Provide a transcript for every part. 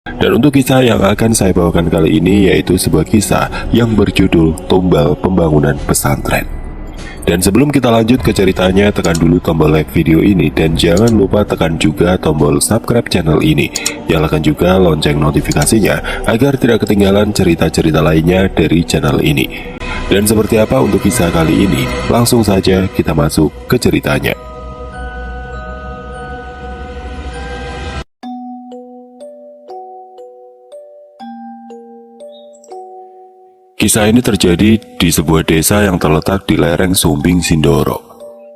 Dan untuk kisah yang akan saya bawakan kali ini yaitu sebuah kisah yang berjudul Tumbal Pembangunan Pesantren. Dan sebelum kita lanjut ke ceritanya, tekan dulu tombol like video ini dan jangan lupa tekan juga tombol subscribe channel ini. Nyalakan juga lonceng notifikasinya agar tidak ketinggalan cerita-cerita lainnya dari channel ini. Dan seperti apa untuk kisah kali ini? Langsung saja kita masuk ke ceritanya. Kisah ini terjadi di sebuah desa yang terletak di lereng Sumbing Sindoro.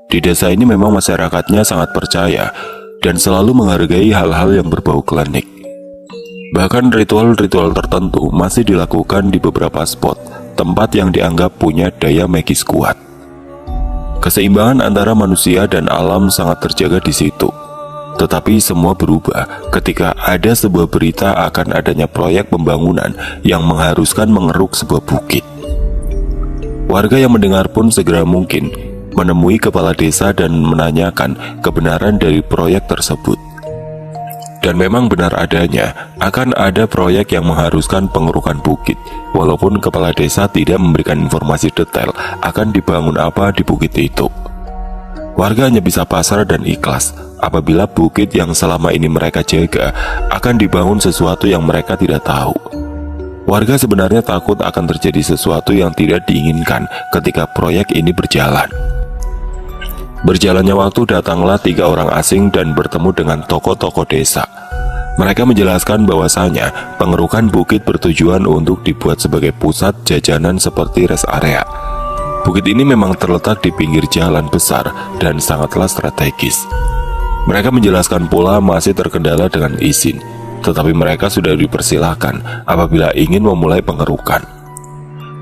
Di desa ini memang masyarakatnya sangat percaya dan selalu menghargai hal-hal yang berbau klinik. Bahkan ritual-ritual tertentu masih dilakukan di beberapa spot, tempat yang dianggap punya daya magis kuat. Keseimbangan antara manusia dan alam sangat terjaga di situ. Tetapi semua berubah ketika ada sebuah berita akan adanya proyek pembangunan yang mengharuskan mengeruk sebuah bukit. Warga yang mendengar pun segera mungkin menemui kepala desa dan menanyakan kebenaran dari proyek tersebut. Dan memang benar adanya akan ada proyek yang mengharuskan pengerukan bukit, walaupun kepala desa tidak memberikan informasi detail akan dibangun apa di bukit itu. Warga hanya bisa pasrah dan ikhlas apabila bukit yang selama ini mereka jaga akan dibangun sesuatu yang mereka tidak tahu. Warga sebenarnya takut akan terjadi sesuatu yang tidak diinginkan ketika proyek ini berjalan. Berjalannya waktu, datanglah 3 orang asing dan bertemu dengan tokoh-tokoh desa. Mereka menjelaskan bahwasanya pengerukan bukit bertujuan untuk dibuat sebagai pusat jajanan seperti rest area. Bukit ini memang terletak di pinggir jalan besar dan sangatlah strategis. Mereka menjelaskan pula masih terkendala dengan izin, tetapi mereka sudah dipersilahkan apabila ingin memulai pengerukan.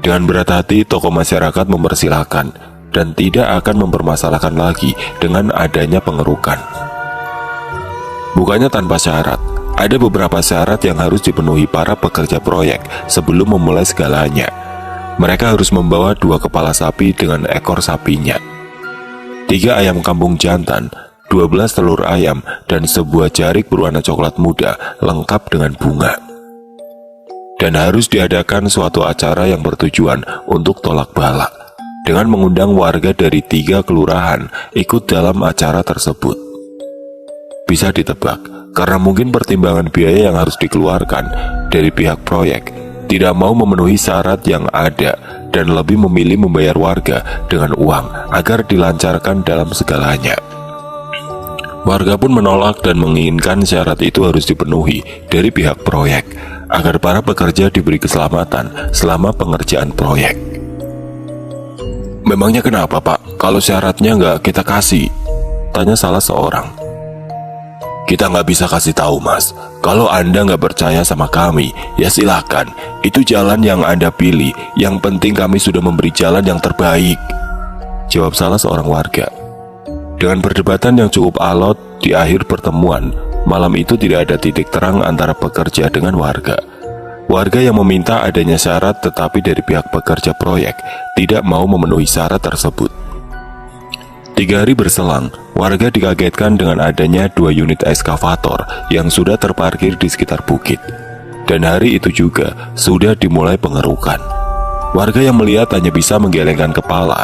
Dengan berat hati, tokoh masyarakat mempersilahkan dan tidak akan mempermasalahkan lagi dengan adanya pengerukan. Bukannya tanpa syarat, ada beberapa syarat yang harus dipenuhi para pekerja proyek sebelum memulai segalanya. Mereka harus membawa 2 kepala sapi dengan ekor sapinya, 3 ayam kampung jantan, 12 telur ayam, dan sebuah jarik berwarna coklat muda lengkap dengan bunga. Dan harus diadakan suatu acara yang bertujuan untuk tolak bala, dengan mengundang warga dari 3 kelurahan ikut dalam acara tersebut. Bisa ditebak, karena mungkin pertimbangan biaya yang harus dikeluarkan dari pihak proyek tidak mau memenuhi syarat yang ada dan lebih memilih membayar warga dengan uang agar dilancarkan dalam segalanya. Warga pun menolak dan menginginkan syarat itu harus dipenuhi dari pihak proyek agar para pekerja diberi keselamatan selama pengerjaan proyek. "Memangnya kenapa, Pak? Kalau syaratnya nggak kita kasih?" tanya salah seorang. "Kita nggak bisa kasih tahu, Mas. Kalau Anda nggak percaya sama kami, ya silakan. Itu jalan yang Anda pilih. Yang penting kami sudah memberi jalan yang terbaik," jawab salah seorang warga. Dengan perdebatan yang cukup alot di akhir pertemuan, malam itu tidak ada titik terang antara pekerja dengan warga. Warga yang meminta adanya syarat tetapi dari pihak pekerja proyek tidak mau memenuhi syarat tersebut. 3 hari berselang, warga dikagetkan dengan adanya 2 unit ekskavator yang sudah terparkir di sekitar bukit. Dan hari itu juga sudah dimulai pengerukan. Warga yang melihat hanya bisa menggelengkan kepala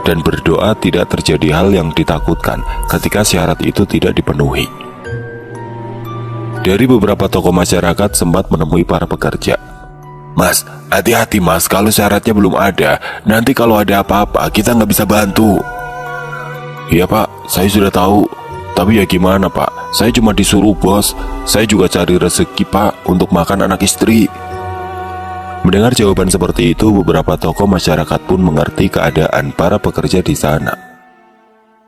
dan berdoa tidak terjadi hal yang ditakutkan ketika syarat itu tidak dipenuhi. Dari beberapa tokoh masyarakat sempat menemui para pekerja. "Mas, hati-hati mas, kalau syaratnya belum ada, nanti kalau ada apa-apa kita nggak bisa bantu." "Iya Pak, saya sudah tahu. Tapi ya gimana Pak, saya cuma disuruh bos. Saya juga cari rezeki Pak untuk makan anak istri." Mendengar jawaban seperti itu, beberapa tokoh masyarakat pun mengerti keadaan para pekerja di sana.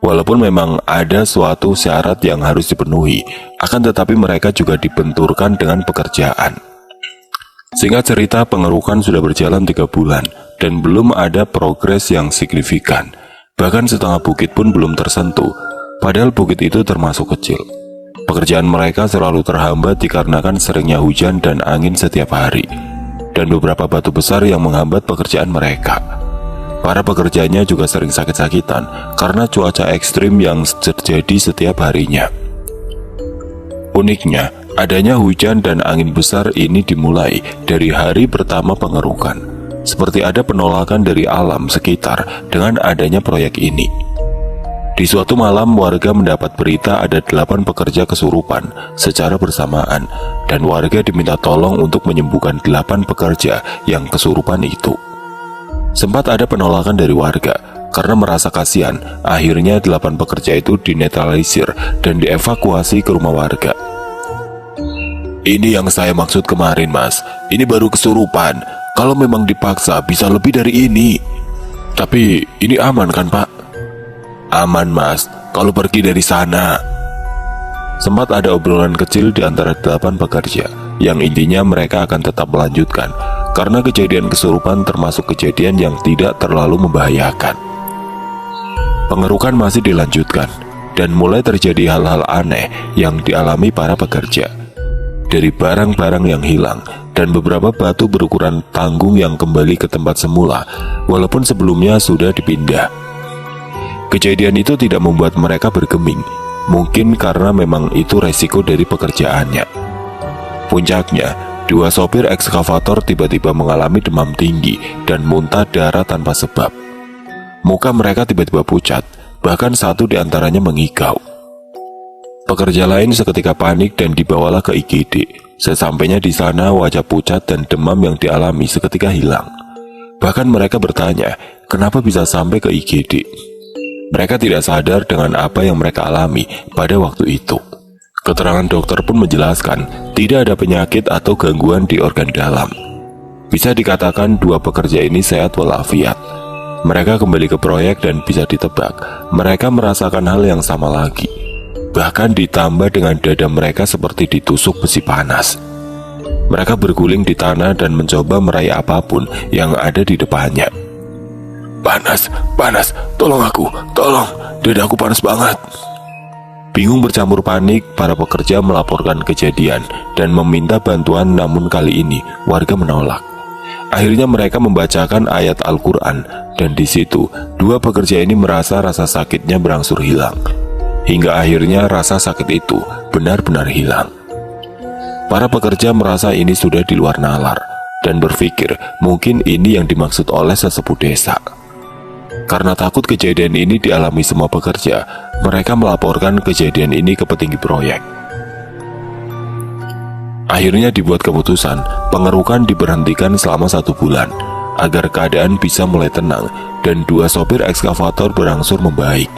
Walaupun memang ada suatu syarat yang harus dipenuhi, akan tetapi mereka juga dibenturkan dengan pekerjaan. Singkat cerita, pengerukan sudah berjalan 3 bulan dan belum ada progres yang signifikan. Bahkan setengah bukit pun belum tersentuh, padahal bukit itu termasuk kecil. Pekerjaan mereka selalu terhambat dikarenakan seringnya hujan dan angin setiap hari, dan beberapa batu besar yang menghambat pekerjaan mereka. Para pekerjanya juga sering sakit-sakitan karena cuaca ekstrim yang terjadi setiap harinya. Uniknya, Adanya hujan dan angin besar ini dimulai dari hari pertama pengerukan. Seperti ada penolakan dari alam sekitar dengan adanya proyek ini. Di suatu malam warga mendapat berita ada 8 pekerja kesurupan secara bersamaan, dan warga diminta tolong untuk menyembuhkan 8 pekerja yang kesurupan itu. Sempat ada penolakan dari warga karena merasa kasihan. Akhirnya 8 pekerja itu dinetralisir dan dievakuasi ke rumah warga. Ini yang saya maksud kemarin, Mas. Ini baru kesurupan. Kalau memang dipaksa bisa lebih dari ini. Tapi ini aman kan, Pak? Aman, Mas. Kalau pergi dari sana. Sempat ada obrolan kecil di antara 8 pekerja, yang intinya mereka akan tetap melanjutkan karena kejadian kesurupan termasuk kejadian yang tidak terlalu membahayakan. Pengerukan masih dilanjutkan dan mulai terjadi hal-hal aneh yang dialami para pekerja. Dari barang-barang yang hilang dan beberapa batu berukuran tanggung yang kembali ke tempat semula walaupun sebelumnya sudah dipindah. Kejadian itu tidak membuat mereka bergeming, mungkin karena memang itu resiko dari pekerjaannya. Puncaknya, 2 sopir ekskavator tiba-tiba mengalami demam tinggi dan muntah darah tanpa sebab. Muka mereka tiba-tiba pucat, bahkan satu di antaranya mengigau. Pekerja lain seketika panik dan dibawalah ke IGD. Sesampainya di sana, wajah pucat dan demam yang dialami seketika hilang. Bahkan mereka bertanya, kenapa bisa sampai ke IGD? Mereka tidak sadar dengan apa yang mereka alami pada waktu itu. Keterangan dokter pun menjelaskan, tidak ada penyakit atau gangguan di organ dalam. Bisa dikatakan 2 pekerja ini sehat walafiat. Mereka kembali ke proyek dan bisa ditebak, mereka merasakan hal yang sama lagi. Bahkan ditambah dengan dada mereka seperti ditusuk besi panas. Mereka berguling di tanah dan mencoba meraih apapun yang ada di depannya. Panas, panas, tolong aku, tolong, dadaku panas banget. Bingung bercampur panik, para pekerja melaporkan kejadian dan meminta bantuan, namun kali ini warga menolak. Akhirnya mereka membacakan ayat Al-Quran dan di situ 2 pekerja ini merasa rasa sakitnya berangsur hilang. Hingga akhirnya rasa sakit itu benar-benar hilang. Para pekerja merasa ini sudah di luar nalar dan berpikir mungkin ini yang dimaksud oleh sesepuh desa. Karena takut kejadian ini dialami semua pekerja, mereka melaporkan kejadian ini ke petinggi proyek. Akhirnya dibuat keputusan, pengerukan diberhentikan selama 1 bulan agar keadaan bisa mulai tenang dan 2 sopir ekskavator berangsur membaik.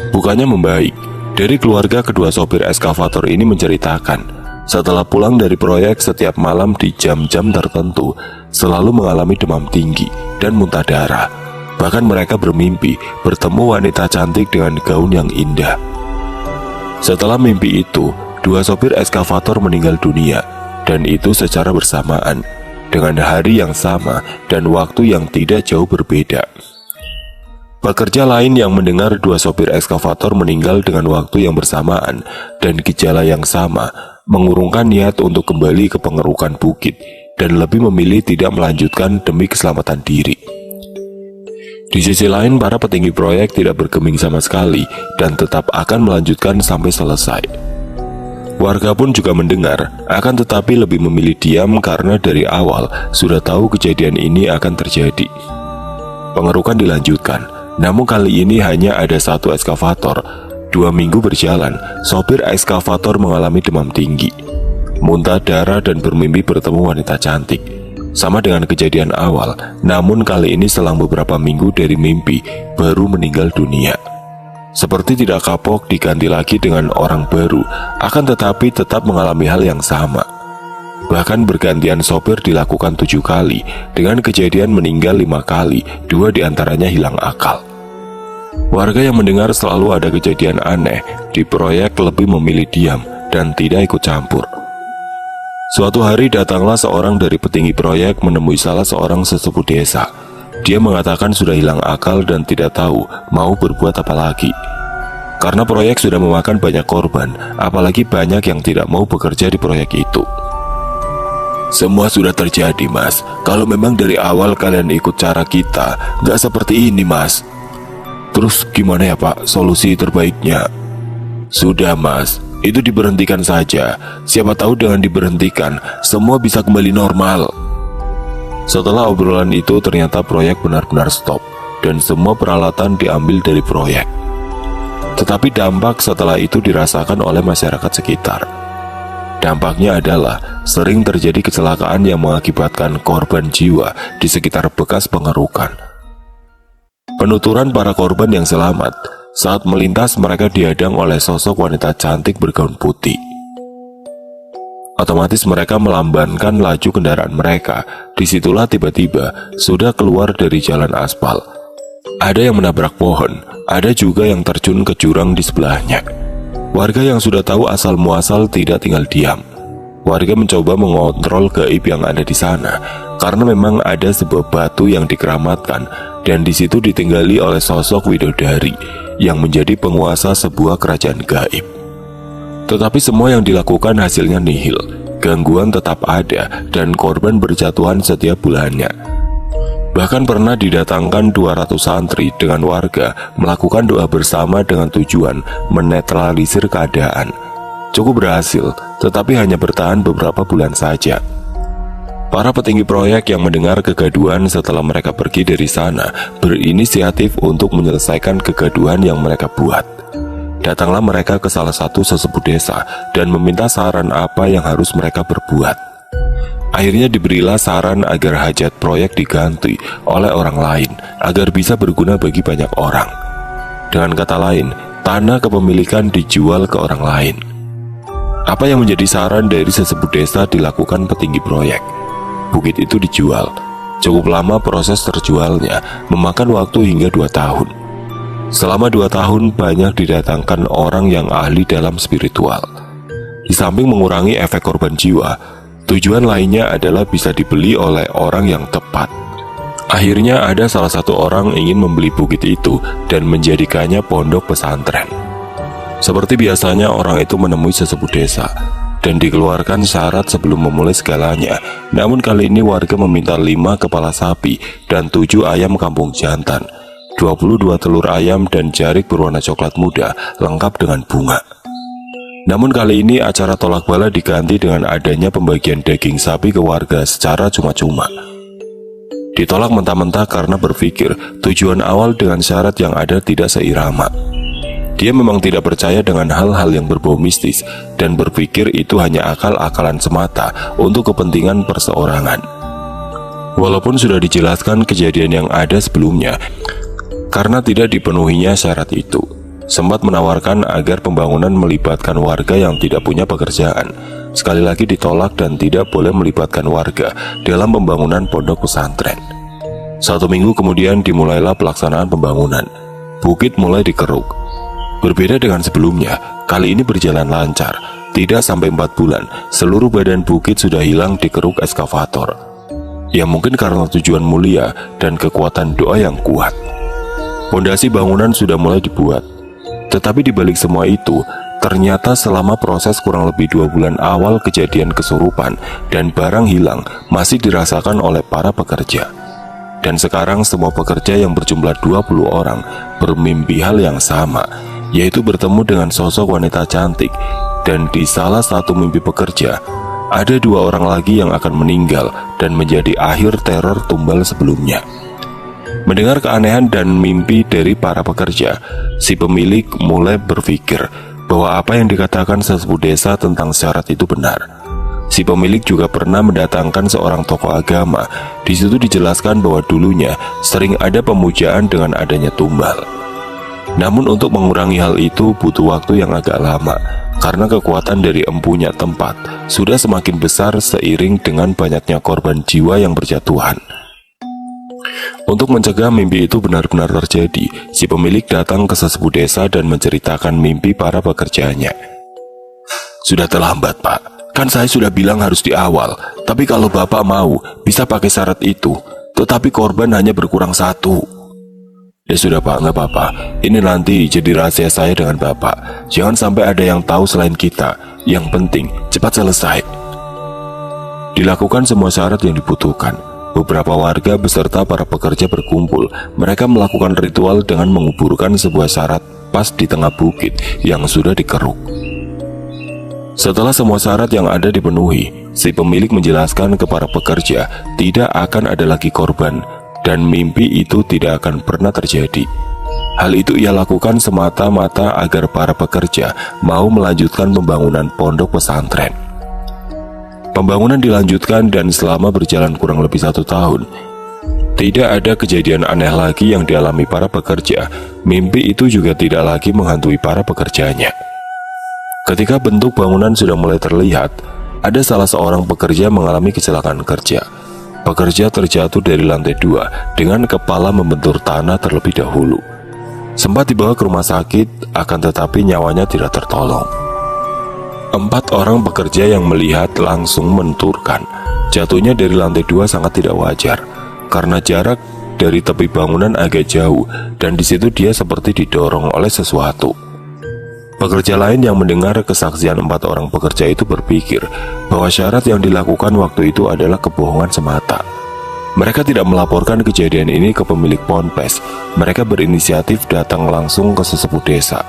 Bukannya membaik, dari keluarga kedua sopir ekskavator ini menceritakan, setelah pulang dari proyek setiap malam di jam-jam tertentu, selalu mengalami demam tinggi dan muntah darah. Bahkan mereka bermimpi bertemu wanita cantik dengan gaun yang indah. Setelah mimpi itu, 2 sopir ekskavator meninggal dunia, dan itu secara bersamaan, dengan hari yang sama dan waktu yang tidak jauh berbeda. Pekerja lain yang mendengar 2 sopir ekskavator meninggal dengan waktu yang bersamaan dan gejala yang sama, mengurungkan niat untuk kembali ke pengerukan bukit dan lebih memilih tidak melanjutkan demi keselamatan diri. Di sisi lain, para petinggi proyek tidak bergeming sama sekali dan tetap akan melanjutkan sampai selesai. Warga pun juga mendengar, akan tetapi lebih memilih diam karena dari awal sudah tahu kejadian ini akan terjadi. Pengerukan dilanjutkan. Namun kali ini hanya ada 1 ekskavator. 2 minggu berjalan, sopir ekskavator mengalami demam tinggi, muntah darah dan bermimpi bertemu wanita cantik. Sama dengan kejadian awal, namun kali ini selang beberapa minggu dari mimpi, baru meninggal dunia. Seperti tidak kapok, diganti lagi dengan orang baru, akan tetapi tetap mengalami hal yang sama. Bahkan bergantian sopir dilakukan 7 kali, dengan kejadian meninggal 5 kali, 2 diantaranya hilang akal. Warga yang mendengar selalu ada kejadian aneh di proyek lebih memilih diam dan tidak ikut campur. Suatu hari datanglah seorang dari petinggi proyek menemui salah seorang sesepuh desa. Dia mengatakan sudah hilang akal dan tidak tahu mau berbuat apa lagi. Karena proyek sudah memakan banyak korban, apalagi banyak yang tidak mau bekerja di proyek itu. Semua sudah terjadi, Mas. Kalau memang dari awal kalian ikut cara kita, nggak seperti ini, Mas. Terus gimana ya, Pak, solusi terbaiknya? Sudah, Mas, Itu diberhentikan saja. Siapa tahu dengan diberhentikan, semua bisa kembali normal. Setelah obrolan itu ternyata proyek benar-benar stop dan semua peralatan diambil dari proyek. Tetapi dampak setelah itu dirasakan oleh masyarakat sekitar. Dampaknya adalah sering terjadi kecelakaan yang mengakibatkan korban jiwa di sekitar bekas pengerukan. Penuturan para korban yang selamat, saat melintas mereka dihadang oleh sosok wanita cantik bergaun putih. Otomatis mereka melambankan laju kendaraan mereka. Disitulah tiba-tiba sudah keluar dari jalan aspal. Ada yang menabrak pohon, ada juga yang terjun ke jurang di sebelahnya. Warga yang sudah tahu asal muasal tidak tinggal diam. Warga mencoba mengontrol gaib yang ada di sana, karena memang ada sebuah batu yang dikeramatkan dan di situ ditinggali oleh sosok widodari yang menjadi penguasa sebuah kerajaan gaib. Tetapi semua yang dilakukan hasilnya nihil. Gangguan tetap ada dan korban berjatuhan setiap bulannya. Bahkan pernah didatangkan 200 santri dengan warga melakukan doa bersama dengan tujuan menetralisir keadaan. Cukup berhasil, tetapi hanya bertahan beberapa bulan saja. Para petinggi proyek yang mendengar kegaduhan setelah mereka pergi dari sana berinisiatif untuk menyelesaikan kegaduhan yang mereka buat. Datanglah mereka ke salah satu sesepuh desa dan meminta saran apa yang harus mereka perbuat. Akhirnya diberilah saran agar hajat proyek diganti oleh orang lain agar bisa berguna bagi banyak orang. Dengan kata lain, tanah kepemilikan dijual ke orang lain. Apa yang menjadi saran dari sesepuh desa dilakukan petinggi proyek. Bukit itu dijual. Cukup lama proses terjualnya, memakan waktu hingga 2 tahun. Selama 2 tahun banyak didatangkan orang yang ahli dalam spiritual. Di samping mengurangi efek korban jiwa, tujuan lainnya adalah bisa dibeli oleh orang yang tepat. Akhirnya ada salah satu orang ingin membeli bukit itu dan menjadikannya pondok pesantren. Seperti biasanya orang itu menemui sesepuh desa dan dikeluarkan syarat sebelum memulai segalanya. Namun kali ini warga meminta 5 kepala sapi dan 7 ayam kampung jantan, 22 telur ayam dan jarik berwarna coklat muda lengkap dengan bunga. Namun kali ini acara tolak bala diganti dengan adanya pembagian daging sapi ke warga secara cuma-cuma. Ditolak mentah-mentah karena berpikir tujuan awal dengan syarat yang ada tidak seirama. Dia memang tidak percaya dengan hal-hal yang berbau mistis dan berpikir itu hanya akal-akalan semata untuk kepentingan perseorangan. Walaupun sudah dijelaskan kejadian yang ada sebelumnya, karena tidak dipenuhinya syarat itu, sempat menawarkan agar pembangunan melibatkan warga yang tidak punya pekerjaan. Sekali lagi ditolak dan tidak boleh melibatkan warga dalam pembangunan pondok pesantren. 1 minggu kemudian dimulailah pelaksanaan pembangunan. Bukit mulai dikeruk. Berbeda dengan sebelumnya, kali ini berjalan lancar. Tidak sampai 4 bulan, seluruh badan bukit sudah hilang dikeruk eskavator. Ya mungkin karena tujuan mulia dan kekuatan doa yang kuat. Pondasi bangunan sudah mulai dibuat. Tetapi di balik semua itu, ternyata selama proses kurang lebih 2 bulan awal kejadian kesurupan dan barang hilang masih dirasakan oleh para pekerja. Dan sekarang semua pekerja yang berjumlah 20 orang bermimpi hal yang sama, yaitu bertemu dengan sosok wanita cantik. Dan di salah satu mimpi pekerja, ada 2 orang lagi yang akan meninggal dan menjadi akhir teror tumbal sebelumnya. Mendengar keanehan dan mimpi dari para pekerja, si pemilik mulai berpikir bahwa apa yang dikatakan sesepuh desa tentang syarat itu benar. Si pemilik juga pernah mendatangkan seorang tokoh agama. Di situ dijelaskan bahwa dulunya sering ada pemujaan dengan adanya tumbal. Namun untuk mengurangi hal itu butuh waktu yang agak lama, karena kekuatan dari empunya tempat sudah semakin besar seiring dengan banyaknya korban jiwa yang berjatuhan. Untuk mencegah mimpi itu benar-benar terjadi, si pemilik datang ke sesepuh desa dan menceritakan mimpi para pekerjanya. Sudah terlambat, Pak. Kan saya sudah bilang harus di awal. Tapi kalau Bapak mau, bisa pakai syarat itu. Tetapi korban hanya berkurang 1. Ya sudah Pak, nggak apa-apa. Ini nanti jadi rahasia saya dengan Bapak. Jangan sampai ada yang tahu selain kita. Yang penting, cepat selesai. Dilakukan semua syarat yang dibutuhkan. Beberapa warga beserta para pekerja berkumpul. Mereka melakukan ritual dengan menguburkan sebuah syarat pas di tengah bukit yang sudah dikeruk. Setelah semua syarat yang ada dipenuhi, si pemilik menjelaskan ke para pekerja tidak akan ada lagi korban dan mimpi itu tidak akan pernah terjadi. Hal itu ia lakukan semata-mata agar para pekerja mau melanjutkan pembangunan pondok pesantren. Pembangunan dilanjutkan dan selama berjalan kurang lebih 1 tahun, tidak ada kejadian aneh lagi yang dialami para pekerja. Mimpi itu juga tidak lagi menghantui para pekerjanya. Ketika bentuk bangunan sudah mulai terlihat, ada salah seorang pekerja mengalami kecelakaan kerja. Pekerja terjatuh dari lantai 2 dengan kepala membentur tanah terlebih dahulu. Sempat dibawa ke rumah sakit, akan tetapi nyawanya tidak tertolong. 4 orang pekerja yang melihat langsung menuturkan, jatuhnya dari lantai 2 sangat tidak wajar, karena jarak dari tepi bangunan agak jauh dan di situ dia seperti didorong oleh sesuatu. Pekerja lain yang mendengar kesaksian 4 orang pekerja itu berpikir bahwa syarat yang dilakukan waktu itu adalah kebohongan semata. Mereka tidak melaporkan kejadian ini ke pemilik ponpes. Mereka berinisiatif datang langsung ke sesepuh desa.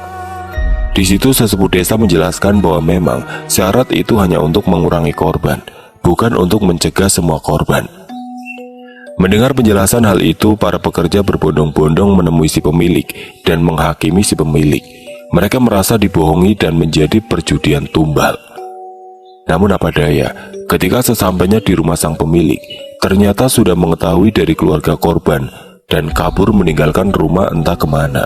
Di situ sesepuh desa menjelaskan bahwa memang syarat itu hanya untuk mengurangi korban, bukan untuk mencegah semua korban. Mendengar penjelasan hal itu, para pekerja berbondong-bondong menemui si pemilik dan menghakimi si pemilik. Mereka merasa dibohongi dan menjadi perjudian tumbal. Namun apa daya, ketika sesampainya di rumah sang pemilik, ternyata sudah mengetahui dari keluarga korban dan kabur meninggalkan rumah entah kemana.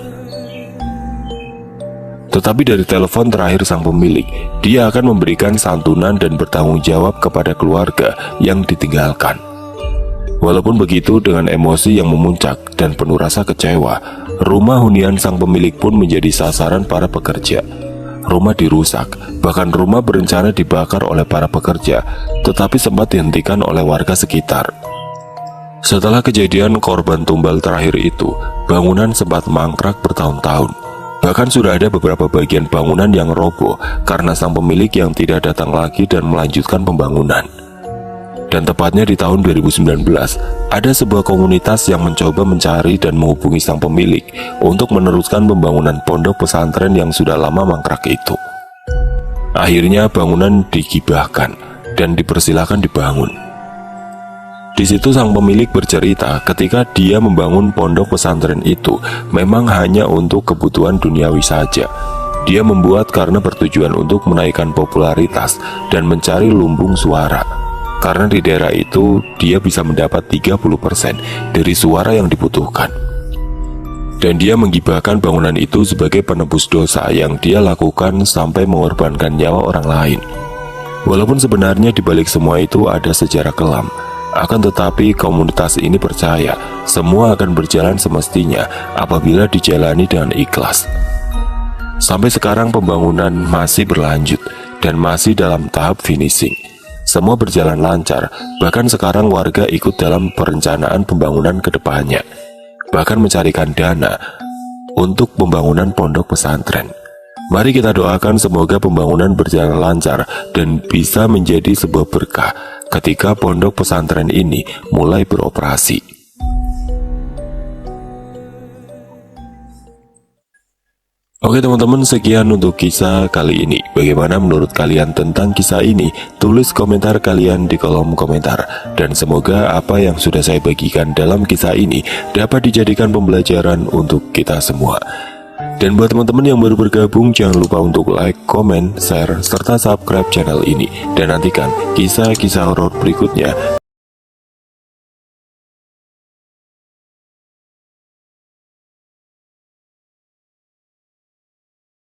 Tetapi dari telepon terakhir sang pemilik, dia akan memberikan santunan dan bertanggung jawab kepada keluarga yang ditinggalkan. Walaupun begitu, dengan emosi yang memuncak dan penuh rasa kecewa, rumah hunian sang pemilik pun menjadi sasaran para pekerja. Rumah dirusak, bahkan rumah berencana dibakar oleh para pekerja, tetapi sempat dihentikan oleh warga sekitar. Setelah kejadian korban tumbal terakhir itu, bangunan sempat mangkrak bertahun-tahun. Bahkan sudah ada beberapa bagian bangunan yang roboh karena sang pemilik yang tidak datang lagi dan melanjutkan pembangunan. Dan tepatnya di tahun 2019, ada sebuah komunitas yang mencoba mencari dan menghubungi sang pemilik untuk meneruskan pembangunan pondok pesantren yang sudah lama mangkrak itu. Akhirnya bangunan digibahkan dan dipersilakan dibangun. Di situ sang pemilik bercerita ketika dia membangun pondok pesantren itu memang hanya untuk kebutuhan duniawi saja. Dia membuat karena bertujuan untuk menaikkan popularitas dan mencari lumbung suara. Karena di daerah itu dia bisa mendapat 30% dari suara yang dibutuhkan. Dan dia menggibahkan bangunan itu sebagai penebus dosa yang dia lakukan sampai mengorbankan nyawa orang lain. Walaupun sebenarnya di balik semua itu ada sejarah kelam, akan tetapi komunitas ini percaya semua akan berjalan semestinya apabila dijalani dengan ikhlas. Sampai sekarang pembangunan masih berlanjut dan masih dalam tahap finishing. Semua berjalan lancar, bahkan sekarang warga ikut dalam perencanaan pembangunan ke depannya, bahkan mencarikan dana untuk pembangunan pondok pesantren. Mari kita doakan semoga pembangunan berjalan lancar dan bisa menjadi sebuah berkah ketika pondok pesantren ini mulai beroperasi. Oke teman-teman, sekian untuk kisah kali ini. Bagaimana menurut kalian tentang kisah ini? Tulis komentar kalian di kolom komentar. Dan semoga apa yang sudah saya bagikan dalam kisah ini dapat dijadikan pembelajaran untuk kita semua. Dan buat teman-teman yang baru bergabung, jangan lupa untuk like, komen, share, serta subscribe channel ini. Dan nantikan kisah-kisah horor berikutnya